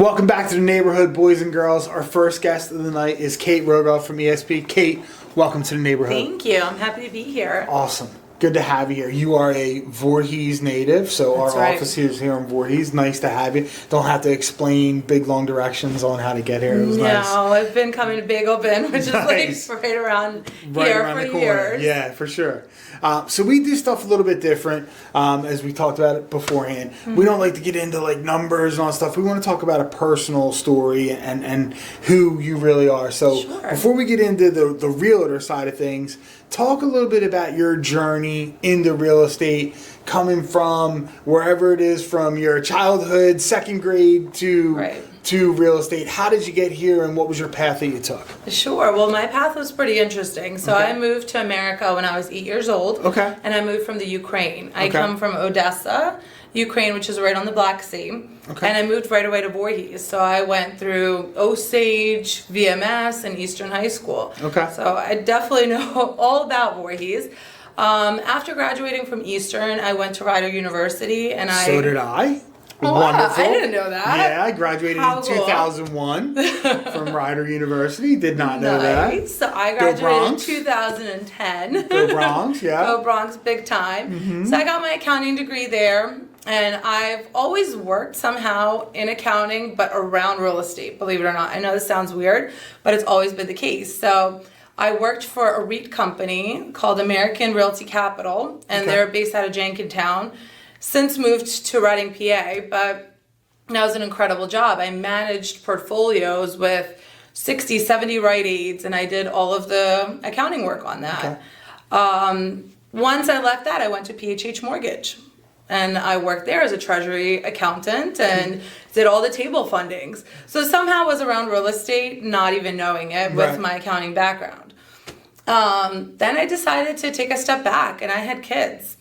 Welcome back to the neighborhood, boys and girls. Our first guest of the night is Cate Rogov from EXP. Kate, welcome to the neighborhood. Thank you. I'm happy to be here. Awesome. Good to have you here. You are a Voorhees native, so That's our right. office here is here in Voorhees. Nice to have you. Don't have to explain big, long directions on how to get here. It was nice. No, I've been coming to Bagel Bin, which Nice. is like right around Right here around for the corner. years. Yeah, for sure. So we do stuff a little bit different, as we talked about it beforehand. Mm-hmm. We don't like to get into like numbers and all that stuff. We want to talk about a personal story and who you really are. So Sure. before we get into the realtor side of things, talk a little bit about your journey into real estate, coming from wherever it is, from your childhood, second grade Right. to real estate. How did you get here, and what was your path that you took? Sure. Well, my path was pretty interesting. So Okay. I moved to America when I was 8 years old. Okay. And I moved from the Ukraine. I Okay. come from Odessa, Ukraine, which is right on the Black Sea. Okay. And I moved right away to Voorhees. So I went through Osage, VMS, and Eastern High School. Okay. So I definitely know all about Voorhees. After graduating from Eastern, I went to Rider University, and So did I. Oh, wow. Wonderful. I didn't know that. Yeah, I graduated How in cool. 2001 from Rider University. Did not know Nice. So I graduated in Bronx. 2010. Go Bronx, yeah. Go Bronx, big time. So I got my accounting degree there, and I've always worked somehow in accounting, but around real estate, believe it or not. I know this sounds weird, but it's always been the case. So I worked for a REIT company called American Realty Capital, and Okay. they're based out of Jenkintown. Since moved to Reading, PA, but that was an incredible job. I managed portfolios with 60, 70 Rite Aids, and I did all of the accounting work on that. Once I left that, I went to PHH Mortgage, and I worked there as a treasury accountant and did all the table fundings. So somehow was around real estate, not even knowing it with Right. my accounting background. Then I decided to take a step back, and I had kids.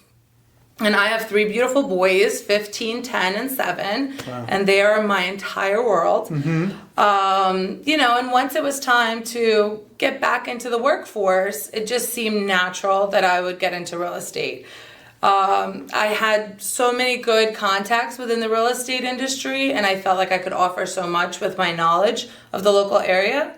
And I have 3 beautiful boys, 15, 10, and 7, and they are my entire world. And once it was time to get back into the workforce, it just seemed natural that I would get into real estate. I had so many good contacts within the real estate industry, and I felt like I could offer so much with my knowledge of the local area.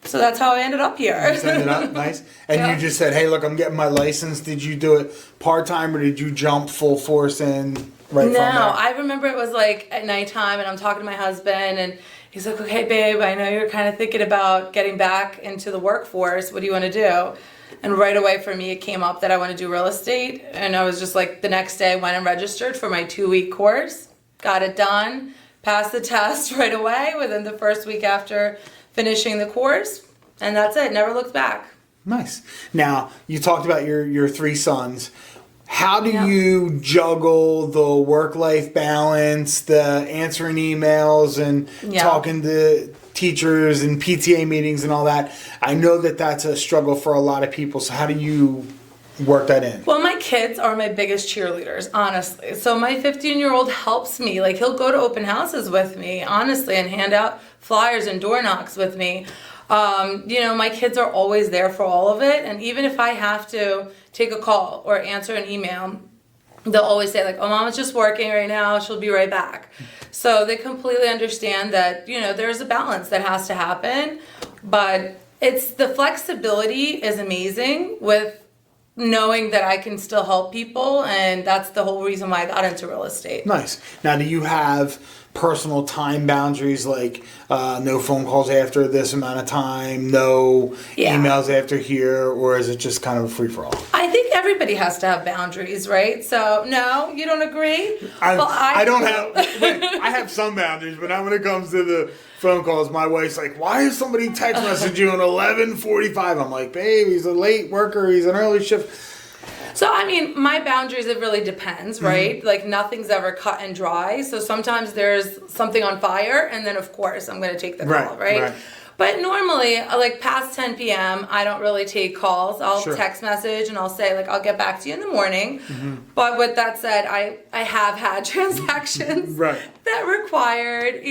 So that's how I ended up here. Just ended up nice. And Yeah. you just said, hey, look, I'm getting my license. Did you do it part-time, or did you jump full force in right from No, there? I remember it was like at nighttime, and I'm talking to my husband, and he's like, okay, babe, I know you're kind of thinking about getting back into the workforce. What do you want to do? And right away for me, it came up that I want to do real estate. And I was just like, the next day I went and registered for my 2-week course, got it done, passed the test right away within the first week after finishing the course. And that's it, never looked back. Nice. Now, you talked about your 3 sons. How do Yeah. you juggle the work-life balance, the answering emails and Yeah. talking to teachers and PTA meetings and all that? I know that that's a struggle for a lot of people. So how do you work that in? Well, my kids are my biggest cheerleaders, honestly. So my 15-year-old helps me. Like, he'll go to open houses with me, honestly, and hand out flyers and door knocks with me. My kids are always there for all of it. And even if I have to take a call or answer an email, they'll always say, like, oh, Mama's just working right now. She'll be right back. So they completely understand that, there's a balance that has to happen. But it's the flexibility is amazing with knowing that I can still help people. And that's the whole reason why I got into real estate. Nice. Now, do you have personal time boundaries, like no phone calls after this amount of time, no Yeah. emails after here, or is it just kind of a free-for-all? I think everybody has to have boundaries, right? So, no, you don't agree? I don't do. have. I have some boundaries, but not when it comes to the phone calls. My wife's like, "Why is somebody text message you at 11:45?" I'm like, "Babe, he's a late worker. He's an early shift." So, my boundaries, it really depends, right? Like, nothing's ever cut and dry. So sometimes there's something on fire, and then, of course, I'm going to take the call, right? But normally, like, past 10 p.m., I don't really take calls. I'll Sure. text message, and I'll say, like, I'll get back to you in the morning. But with that said, I have had transactions Right. that required,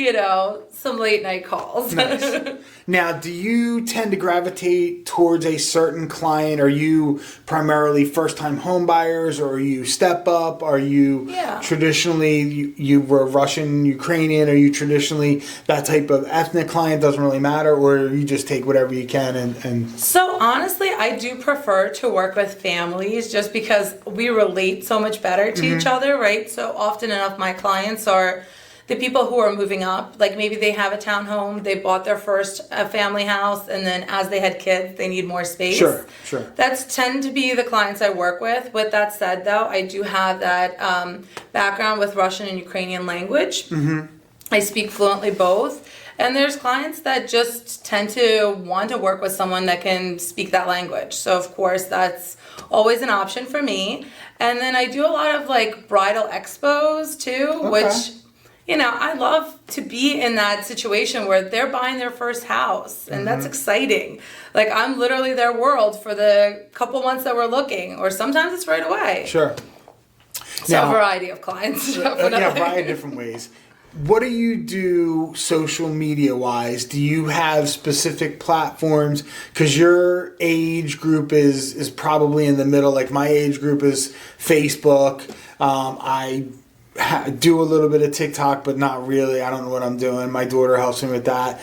some late night calls. Nice. Now, do you tend to gravitate towards a certain client? Are you primarily first-time home buyers, or are you step up? Are you traditionally, you were Russian, Ukrainian? Are you traditionally that type of ethnic client? Doesn't really matter, or you just take whatever you can and... So honestly, I do prefer to work with families just because we relate so much better to each other, right? So often enough, my clients are the people who are moving up. Like maybe they have a townhome, they bought their first family house, and then as they had kids, they need more space. Sure. That's tend to be the clients I work with. With that said, though, I do have that background with Russian and Ukrainian language. I speak fluently both. And there's clients that just tend to want to work with someone that can speak that language. So, of course, that's always an option for me. And then I do a lot of like bridal expos too, which... I love to be in that situation where they're buying their first house, and that's exciting. Like, I'm literally their world for the couple months that we're looking, or sometimes it's right away. Sure. So now, a variety of clients. A variety of different ways. What do you do social media-wise? Do you have specific platforms? Because your age group is probably in the middle. Like, my age group is Facebook. I do a little bit of TikTok, but not really. I don't know what I'm doing. My daughter helps me with that.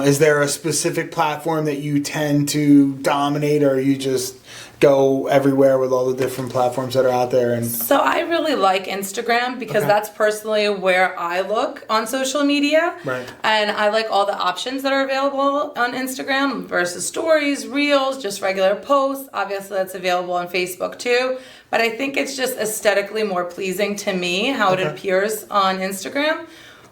Is there a specific platform that you tend to dominate, or you just go everywhere with all the different platforms that are out there? And so I really like Instagram because that's personally where I look on social media. Right. And I like all the options that are available on Instagram versus stories, reels, just regular posts. Obviously, that's available on Facebook too. But I think it's just aesthetically more pleasing to me how it appears on Instagram.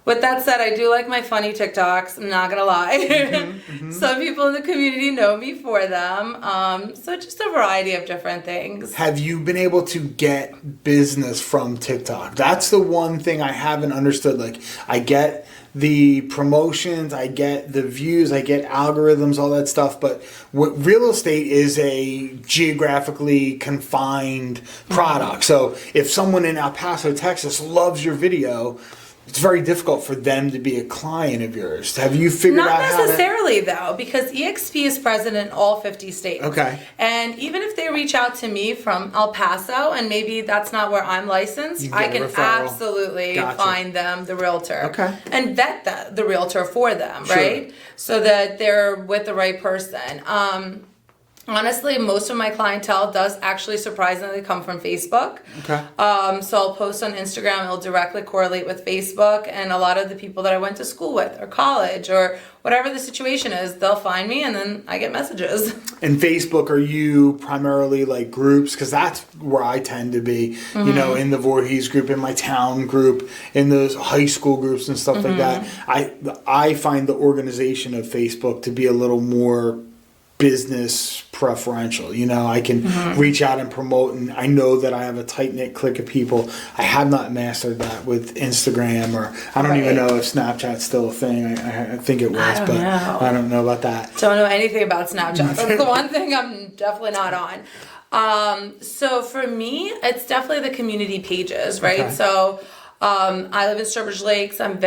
With that said, I do like my funny TikToks. I'm not going to lie. Some people in the community know me for them. So just a variety of different things. Have you been able to get business from TikTok? That's the one thing I haven't understood. Like, I get the promotions, I get the views, I get algorithms, all that stuff. But real estate is a geographically confined product. So if someone in El Paso, Texas loves your video, it's very difficult for them to be a client of yours. Have you figured out how to... Not necessarily, though, because EXP is present in all 50 states. Okay. And even if they reach out to me from El Paso, and maybe that's not where I'm licensed, I can absolutely find them the realtor. And vet the realtor for them, right? So that they're with the right person. Honestly, most of my clientele does actually surprisingly come from Facebook. So I'll post on Instagram. It'll directly correlate with Facebook. And a lot of the people that I went to school with or college or whatever the situation is, they'll find me and then I get messages. And Facebook, are you primarily like groups? Because that's where I tend to be, in the Voorhees group, in my town group, in those high school groups and stuff like that. I find the organization of Facebook to be a little more business preferential. I can reach out and promote, and I know that I have a tight-knit clique of people. I have not mastered that with Instagram, or I don't even know if Snapchat's still a thing. I think it was, I don't know about that. Don't know anything about Snapchat. That's the one thing I'm definitely not on. So for me, it's definitely the community pages, right? So I live in Sturbridge Lakes. I'm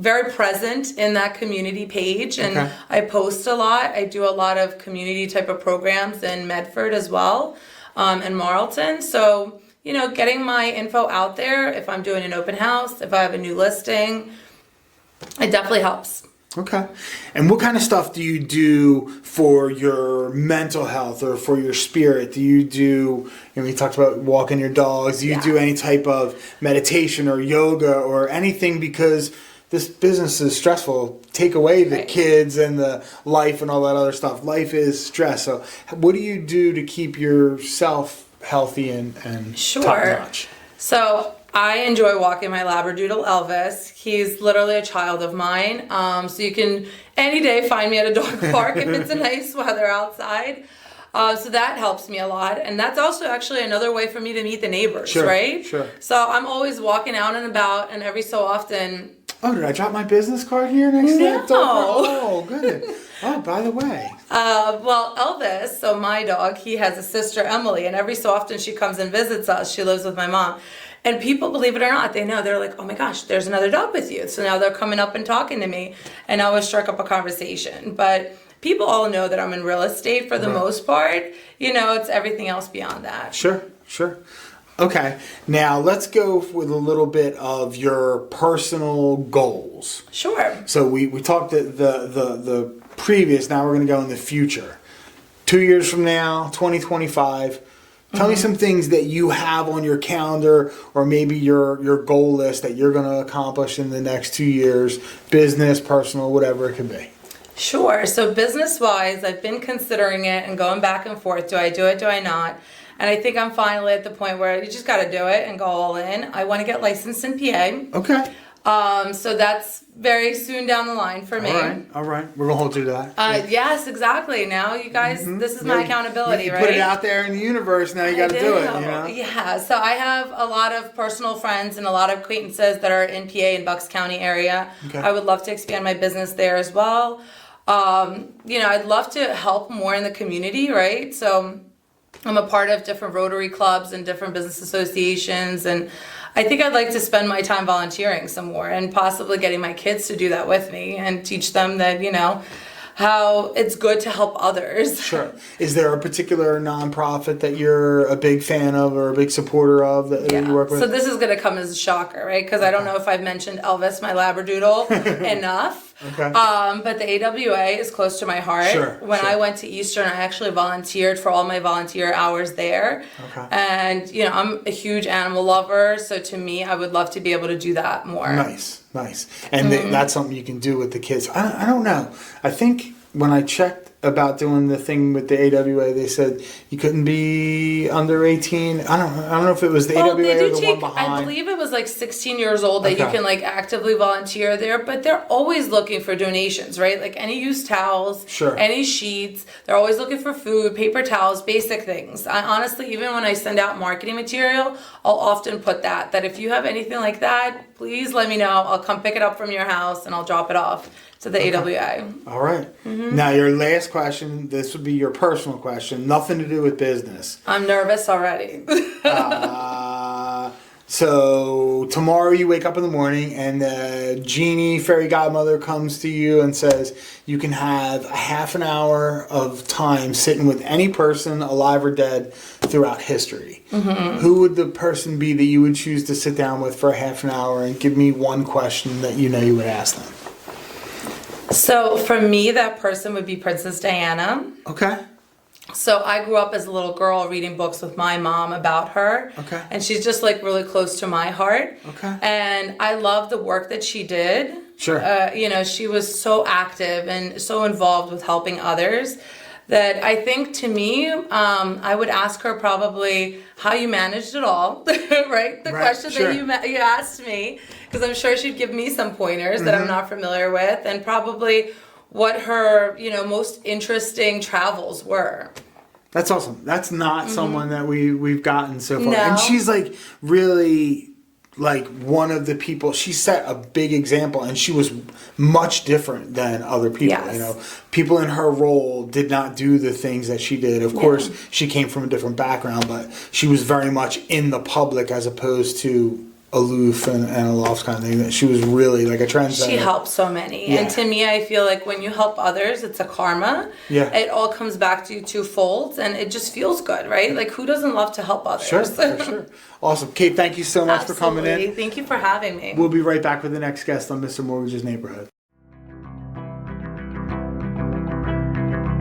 very present in that community page, and I post a lot. I do a lot of community type of programs in Medford as well, and Marlton. So, getting my info out there, if I'm doing an open house, if I have a new listing, it definitely helps. Okay. And what kind of stuff do you do for your mental health or for your spirit? Do you do, we talked about walking your dogs, do you do any type of meditation or yoga or anything? Because this business is stressful. Take away the kids and the life and all that other stuff. Life is stress. So what do you do to keep yourself healthy and top-notch? So I enjoy walking my Labradoodle Elvis. He's literally a child of mine. So you can any day find me at a dog park if it's a nice weather outside. So that helps me a lot. And that's also actually another way for me to meet the neighbors, right? So I'm always walking out and about, and every so often... Oh, did I drop my business card here next to the dog? Oh, good. Oh, by the way. Well, Elvis, so my dog, he has a sister, Emily, and every so often she comes and visits us. She lives with my mom. And people, believe it or not, they know. They're like, oh my gosh, there's another dog with you. So now they're coming up and talking to me, and I always strike up a conversation. But people all know that I'm in real estate for the most part. You know, it's everything else beyond that. Sure. Okay, now let's go with a little bit of your personal goals. Sure. So we talked the previous, now we're going to go in the future. 2 years from now, 2025, tell me some things that you have on your calendar or maybe your goal list that you're going to accomplish in the next 2 years, business, personal, whatever it could be. Sure. So business-wise, I've been considering it and going back and forth. Do I do it? Do I not? And I think I'm finally at the point where you just got to do it and go all in. I want to get licensed in PA. Okay. So that's very soon down the line for me. All right. We're going to hold you to that. Yes, exactly. Now, you guys, this is my accountability, right? Put it out there in the universe. Now you got to do it, you know? Yeah. So I have a lot of personal friends and a lot of acquaintances that are in PA and Bucks County area. Okay. I would love to expand my business there as well. You know, I'd love to help more in the community, right? So I'm a part of different Rotary clubs and different business associations, and I think I'd like to spend my time volunteering some more and possibly getting my kids to do that with me and teach them that, you know, how it's good to help others. Sure. Is there a particular nonprofit that you're a big fan of or a big supporter of that you work with? So this is going to come as a shocker, right? Because I don't know if I've mentioned Elvis, my Labradoodle, enough. Okay. But the AWA is close to my heart. Sure. When I went to Eastern, I actually volunteered for all my volunteer hours there. Okay. And, you know, I'm a huge animal lover. So to me, I would love to be able to do that more. Nice. And that's something you can do with the kids. I don't know. I think when I checked about doing the thing with the AWA, they said you couldn't be under 18. I don't know if it was the AWA or the one behind. I believe it was like 16 years old that you can like actively volunteer there, but they're always looking for donations, right? Like any used towels, any sheets. They're always looking for food, paper towels, basic things. I honestly, even when I send out marketing material, I'll often put that if you have anything like that, please let me know. I'll come pick it up from your house and I'll drop it off to the AWA. All right. Now, your last question, this would be your personal question, nothing to do with business. I'm nervous already. So tomorrow you wake up in the morning and the genie fairy godmother comes to you and says you can have a half an hour of time sitting with any person, alive or dead, throughout history. Who would the person be that you would choose to sit down with for a half an hour and give me one question that you know you would ask them? So for me, that person would be Princess Diana. Okay. So I grew up as a little girl reading books with my mom about her. Okay. And she's just like really close to my heart. Okay. And I love the work that she did. Sure. You know, she was so active and so involved with helping others that I think to me, I would ask her probably how you managed it all, right? The question that you asked me, because I'm sure she'd give me some pointers that I'm not familiar with, and probably what her, you know, most interesting travels were. That's awesome. That's not someone that we've gotten so far. No. And she's like really like one of the people, she set a big example and she was much different than other people. Yes. You know, people in her role did not do the things that she did. Of course, she came from a different background, but she was very much in the public as opposed to aloof and aloft kind of thing. That she was really like a trendsetter. She helped so many. And to me, I feel like when you help others, it's a karma. Yeah. It all comes back to you twofold, and it just feels good, right? Like, who doesn't love to help others? Sure, for sure. Awesome. Kate, thank you so much for coming in. Thank you for having me. We'll be right back with the next guest on Mr. Mortgage's Neighborhood.